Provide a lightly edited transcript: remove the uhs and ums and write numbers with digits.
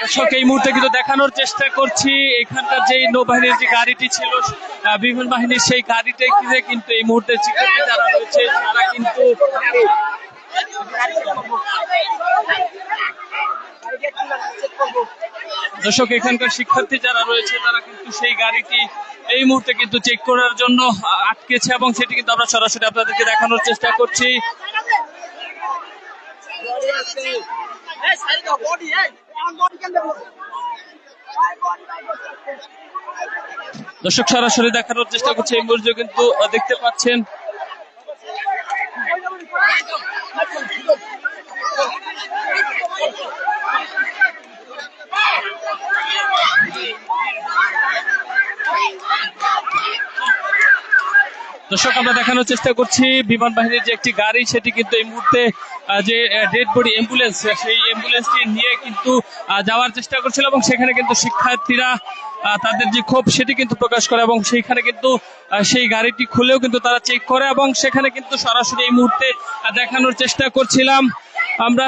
দর্শক এই মুহূর্তে কিন্তু দেখানোর চেষ্টা করছি এখানকার যে নৌবাহিনীর যে গাড়িটি ছিল বিমান বাহিনীর সেই গাড়িটাই কিন্তু এই মুহূর্তে শিক্ষার্থী যারা রয়েছে তারা কিন্তু দর্শক এখানকার শিক্ষার্থী যারা রয়েছে তারা কিন্তু সেই গাড়িটি এই মুহূর্তে কিন্তু চেক করার জন্য আটকেছে এবং সেটি কিন্তু আমরা সরাসরি আপনাদেরকে দেখানোর চেষ্টা করছি। দর্শক সরাসরি দেখানোর চেষ্টা করছি এই মুহূর্তে কিন্তু দেখতে পাচ্ছেন দর্শক আমরা দেখানোর চেষ্টা করছি বিমান বাহিনীর যে একটি গাড়ি সেটি কিন্তু এই মুহূর্তে যে ডেড বডি অ্যাম্বুলেন্স সেই অ্যাম্বুলেন্সটি নিয়ে কিন্তু যাওয়ার চেষ্টা করছিল এবং সেখানে কিন্তু শিক্ষার্থীরা তাদের যে ক্ষোভ সেটি কিন্তু প্রকাশ করে এবং সেইখানে কিন্তু সেই গাড়িটি খুলেও কিন্তু তারা চেক করে এবং সেখানে কিন্তু সরাসরি এই মুহূর্তে দেখানোর চেষ্টা করছিলাম আমরা।